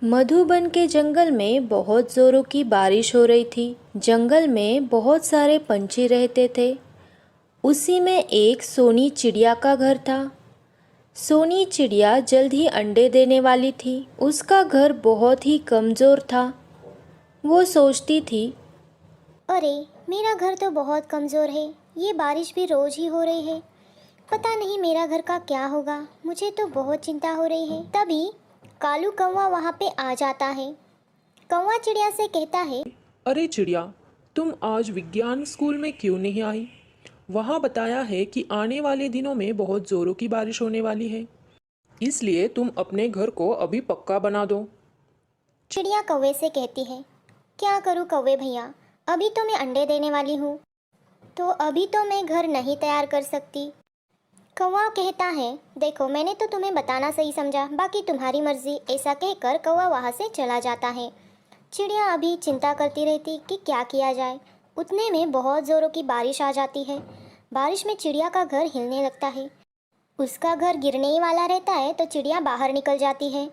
मधुबन के जंगल में बहुत जोरों की बारिश हो रही थी। जंगल में बहुत सारे पंछी रहते थे। उसी में एक सोनी चिड़िया का घर था। सोनी चिड़िया जल्द ही अंडे देने वाली थी। उसका घर बहुत ही कमज़ोर था। वो सोचती थी, अरे, मेरा घर तो बहुत कमज़ोर है। ये बारिश भी रोज़ ही हो रही है। पता नहीं मेरा घर का क्या होगा। मुझे तो बहुत चिंता हो रही है। तभी कालू कौवा वहाँ पे आ जाता है। कौवा चिड़िया से कहता है, अरे चिड़िया, तुम आज विज्ञान स्कूल में क्यों नहीं आई? वहाँ बताया है कि आने वाले दिनों में बहुत ज़ोरों की बारिश होने वाली है। इसलिए तुम अपने घर को अभी पक्का बना दो। चिड़िया कौवे से कहती है, क्या करूँ कौवे भैया, अभी तो मैं अंडे देने वाली हूँ, तो अभी तो मैं घर नहीं तैयार कर सकती। कौवा कहता है, देखो मैंने तो तुम्हें बताना सही समझा, बाकी तुम्हारी मर्जी। ऐसा कहकर कौवा वहाँ से चला जाता है। चिड़िया अभी चिंता करती रहती कि क्या किया जाए। उतने में बहुत ज़ोरों की बारिश आ जाती है। बारिश में चिड़िया का घर हिलने लगता है। उसका घर गिरने ही वाला रहता है तो चिड़िया बाहर निकल जाती है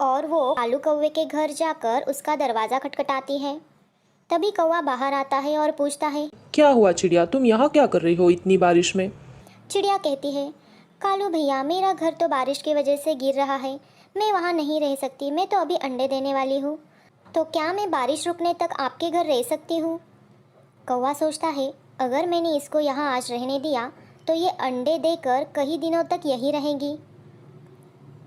और वो कालू कौवे के घर जाकर उसका दरवाज़ा खटखटाती है। तभी कौवा बाहर आता है और पूछता है। क्या हुआ चिड़िया, तुम यहाँ क्या कर रही हो इतनी बारिश में? चिड़िया कहती है, कालू भैया, मेरा घर तो बारिश की वजह से गिर रहा है। मैं वहाँ नहीं रह सकती। मैं तो अभी अंडे देने वाली हूँ। तो क्या मैं बारिश रुकने तक आपके घर रह सकती हूँ? कौवा सोचता है, अगर मैंने इसको यहाँ आज रहने दिया तो ये अंडे देकर कई दिनों तक यही रहेगी।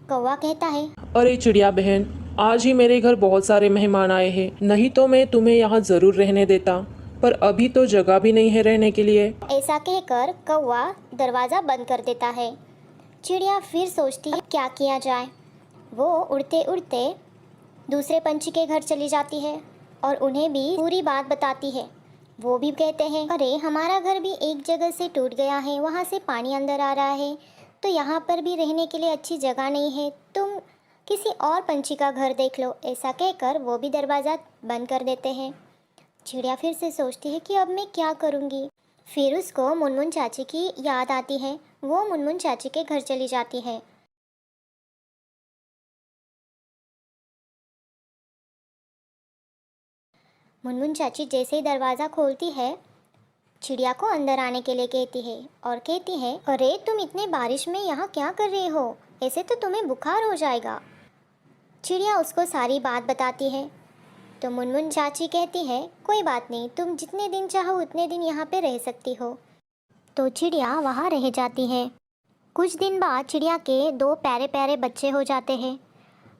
कौवा कहता है, अरे चिड़िया बहन, आज ही मेरे घर बहुत सारे मेहमान आए हैं, नहीं तो मैं तुम्हें यहाँ ज़रूर रहने देता, पर अभी तो जगह भी नहीं है रहने के लिए। ऐसा कहकर कौवा दरवाज़ा बंद कर देता है। चिड़िया फिर सोचती है क्या किया जाए। वो उड़ते उड़ते दूसरे पंछी के घर चली जाती है और उन्हें भी पूरी बात बताती है। वो भी कहते हैं, अरे हमारा घर भी एक जगह से टूट गया है, वहाँ से पानी अंदर आ रहा है, तो यहाँ पर भी रहने के लिए अच्छी जगह नहीं है। तुम किसी और पंछी का घर देख लो। ऐसा कहकर वो भी दरवाज़ा बंद कर देते हैं। चिड़िया फिर से सोचती है कि अब मैं क्या करूँगी। फिर उसको मुनमुन चाची की याद आती है। वो मुनमुन चाची के घर चली जाती है। मुनमुन चाची जैसे ही दरवाज़ा खोलती है, चिड़िया को अंदर आने के लिए कहती है और कहती है, अरे तुम इतने बारिश में यहाँ क्या कर रही हो? ऐसे तो तुम्हें बुखार हो जाएगा। चिड़िया उसको सारी बात बताती है। तो मुनमुन चाची कहती है, कोई बात नहीं, तुम जितने दिन चाहो उतने दिन यहाँ पे रह सकती हो। तो चिड़िया वहाँ रह जाती है। कुछ दिन बाद चिड़िया के दो प्यारे प्यारे बच्चे हो जाते हैं।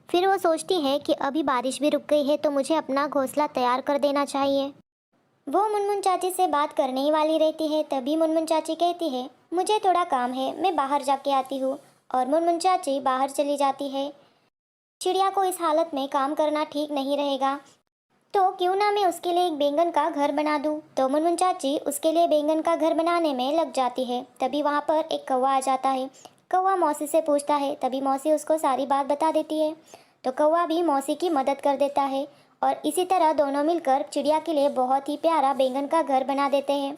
फिर वो सोचती है कि अभी बारिश भी रुक गई है तो मुझे अपना घोंसला तैयार कर देना चाहिए। वो मुनमुन चाची से बात करने ही वाली रहती है, तभी मुनमुन चाची कहती है, मुझे थोड़ा काम है, मैं बाहर जाके आती हूँ। और मुनमुन चाची बाहर चली जाती है। चिड़िया को इस हालत में काम करना ठीक नहीं रहेगा, तो क्यों ना मैं उसके लिए एक बैंगन का घर बना दूँ। तो मुनमुन चाची उसके लिए बैंगन का घर बनाने में लग जाती है। तभी वहाँ पर एक कौवा आ जाता है। कौवा मौसी से पूछता है, तभी मौसी उसको सारी बात बता देती है। तो कौवा भी मौसी की मदद कर देता है और इसी तरह दोनों मिलकर चिड़िया के लिए बहुत ही प्यारा बैंगन का घर बना देते हैं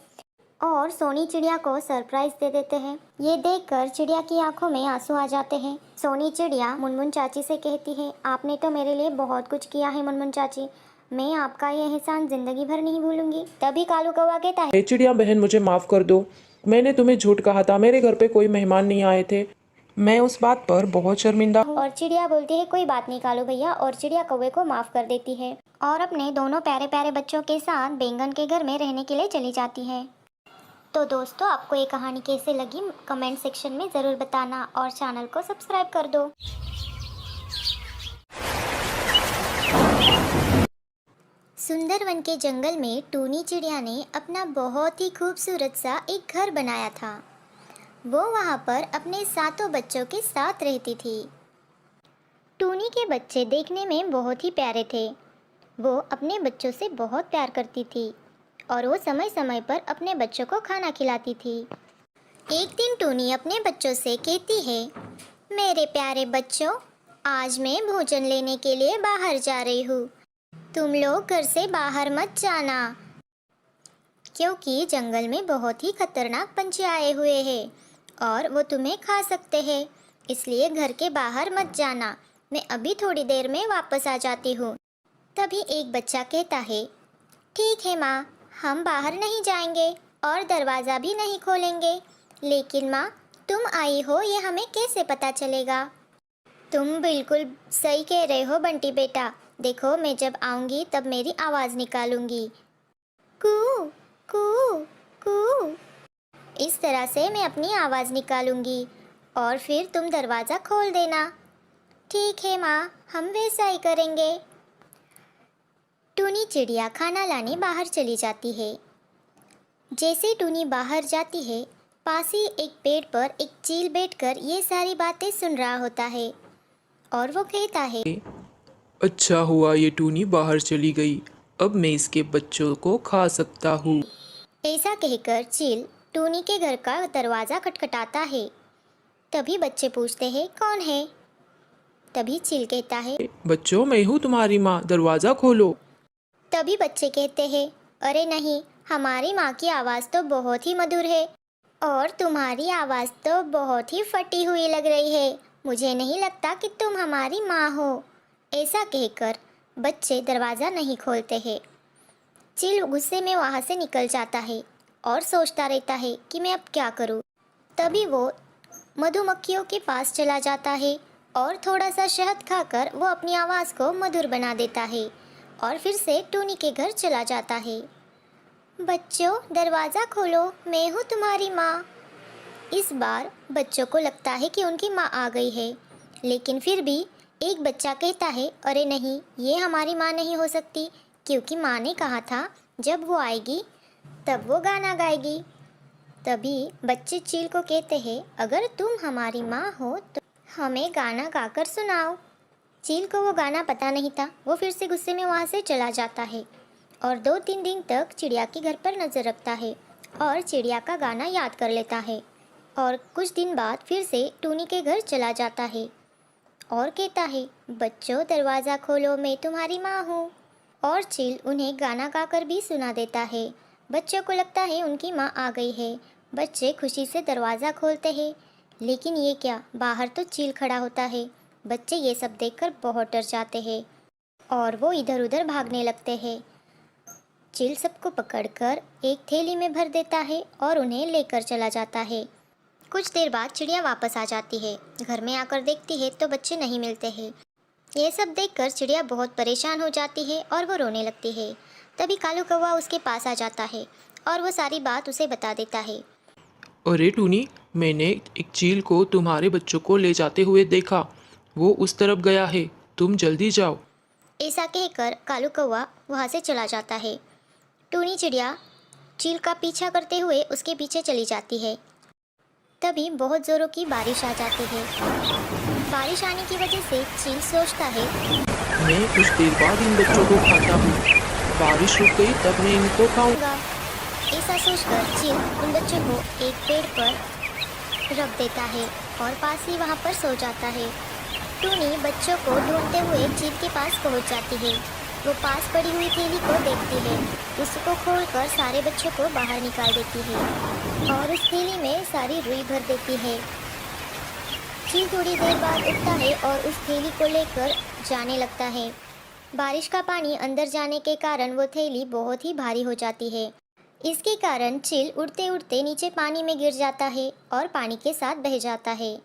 और सोनी चिड़िया को सरप्राइज दे देते हैं। ये देखकर चिड़िया की आंखों में आंसू आ जाते हैं। सोनी चिड़िया मुनमुन चाची से कहती है, आपने तो मेरे लिए बहुत कुछ किया है मुनमुन चाची, मैं आपका ये एहसान जिंदगी भर नहीं भूलूंगी। तभी कालू कौवा कहता है, चिड़िया बहन, मुझे माफ़ कर दो, मैंने तुम्हें झूठ कहा था, मेरे घर पे कोई मेहमान नहीं आए थे, मैं उस बात पर बहुत शर्मिंदा हूँ। और चिड़िया बोलती है, कोई बात नहीं कालू भैया, और चिड़िया कौवे को माफ़ कर देती है और अपने दोनों प्यारे प्यारे बच्चों के साथ बैंगन के घर में रहने के लिए चली जाती है। तो दोस्तों, आपको ये कहानी कैसे लगी कमेंट सेक्शन में ज़रूर बताना और चैनल को सब्सक्राइब कर दो। सुंदरवन के जंगल में टूनी चिड़िया ने अपना बहुत ही खूबसूरत सा एक घर बनाया था। वो वहाँ पर अपने सातों बच्चों के साथ रहती थी। टूनी के बच्चे देखने में बहुत ही प्यारे थे। वो अपने बच्चों से बहुत प्यार करती थी और वो समय समय पर अपने बच्चों को खाना खिलाती थी। एक दिन टूनी अपने बच्चों से कहती है, मेरे प्यारे बच्चों, आज मैं भोजन लेने के लिए बाहर जा रही हूँ। तुम लोग घर से बाहर मत जाना, क्योंकि जंगल में बहुत ही खतरनाक पंछी आए हुए हैं और वो तुम्हें खा सकते हैं, इसलिए घर के बाहर मत जाना। मैं अभी थोड़ी देर में वापस आ जाती हूँ। तभी एक बच्चा कहता है, ठीक है माँ, हम बाहर नहीं जाएंगे और दरवाज़ा भी नहीं खोलेंगे। लेकिन माँ, तुम आई हो ये हमें कैसे पता चलेगा? तुम बिल्कुल सही कह रहे हो बंटी बेटा। देखो, मैं जब आऊँगी तब मेरी आवाज़ निकालूंगी, कू कू कू। इस तरह से मैं अपनी आवाज़ निकालूंगी और फिर तुम दरवाज़ा खोल देना। ठीक है माँ, हम वैसा ही करेंगे। टूनी चिड़िया खाना लाने बाहर चली जाती है। जैसे टूनी बाहर जाती है, पास ही एक पेड़ पर एक चील बैठकर ये सारी बातें सुन रहा होता है और वो कहता है, अच्छा हुआ ये टूनी बाहर चली गई, अब मैं इसके बच्चों को खा सकता हूँ। ऐसा कहकर चील टूनी के घर का दरवाज़ा खटखटाता है। तभी बच्चे पूछते हैं, कौन है? तभी चील कहता है, बच्चों, मैं हूँ तुम्हारी माँ, दरवाज़ा खोलो। तभी बच्चे कहते हैं, अरे नहीं, हमारी माँ की आवाज़ तो बहुत ही मधुर है और तुम्हारी आवाज़ तो बहुत ही फटी हुई लग रही है। मुझे नहीं लगता कि तुम हमारी माँ हो। ऐसा कहकर बच्चे दरवाज़ा नहीं खोलते हैं। चिल गुस्से में वहाँ से निकल जाता है और सोचता रहता है कि मैं अब क्या करूँ। तभी वो मधुमक्खियों के पास चला जाता है और थोड़ा सा शहद खाकर वो अपनी आवाज़ को मधुर बना देता है और फिर से टूनी के घर चला जाता है। बच्चों, दरवाज़ा खोलो, मैं हूँ तुम्हारी माँ। इस बार बच्चों को लगता है कि उनकी माँ आ गई है, लेकिन फिर भी एक बच्चा कहता है, अरे नहीं, ये हमारी माँ नहीं हो सकती, क्योंकि माँ ने कहा था जब वो आएगी तब वो गाना गाएगी। तभी बच्चे चील को कहते हैं, अगर तुम हमारी माँ हो तो हमें गाना गाकर सुनाओ। चील को वो गाना पता नहीं था। वो फिर से गुस्से में वहाँ से चला जाता है और 2-3 दिन तक चिड़िया के घर पर नज़र रखता है और चिड़िया का गाना याद कर लेता है। और कुछ दिन बाद फिर से टूनी के घर चला जाता है और कहता है, बच्चों, दरवाज़ा खोलो, मैं तुम्हारी माँ हूँ। और चील उन्हें गाना गाकर भी सुना देता है। बच्चों को लगता है उनकी माँ आ गई है। बच्चे खुशी से दरवाज़ा खोलते हैं, लेकिन ये क्या, बाहर तो चील खड़ा होता है। बच्चे ये सब देखकर बहुत डर जाते हैं और वो इधर उधर भागने लगते हैं। चील सबको पकड़कर एक थैली में भर देता है और उन्हें लेकर चला जाता है। कुछ देर बाद चिड़िया वापस आ जाती है। घर में आकर देखती है तो बच्चे नहीं मिलते हैं। ये सब देखकर चिड़िया बहुत परेशान हो जाती है और वो रोने लगती है। तभी कालू कौवा उसके पास आ जाता है और वो सारी बात उसे बता देता है। अरे टूनी, मैंने एक चील को तुम्हारे बच्चों को ले जाते हुए देखा, वो उस तरफ गया है, तुम जल्दी जाओ। ऐसा कहकर कालू कौवा वहाँ से चला जाता है। टूनी चिड़िया चील का पीछा करते हुए उसके पीछे चली जाती है। तभी बहुत ज़ोरों की बारिश आ जाती है। बारिश आने की वजह से चील सोचता है, मैं कुछ देर बाद इन बच्चों को खाता हूँ, बारिश रुक गई तब मैं इनको खाऊंगा। ऐसा सोचकर चील उन बच्चों को एक पेड़ पर रख देता है और पास ही वहाँ पर सो जाता है। टूनी बच्चों को ढूंढते हुए चील के पास पहुँच जाती है। वो पास पड़ी हुई थैली को देखती है, उसको खोलकर सारे बच्चों को बाहर निकाल देती है और उस थैली में सारी रुई भर देती है। चील थोड़ी देर बाद उठता है और उस थैली को लेकर जाने लगता है। बारिश का पानी अंदर जाने के कारण वो थैली बहुत ही भारी हो जाती है। इसके कारण चील उड़ते उड़ते नीचे पानी में गिर जाता है और पानी के साथ बह जाता है।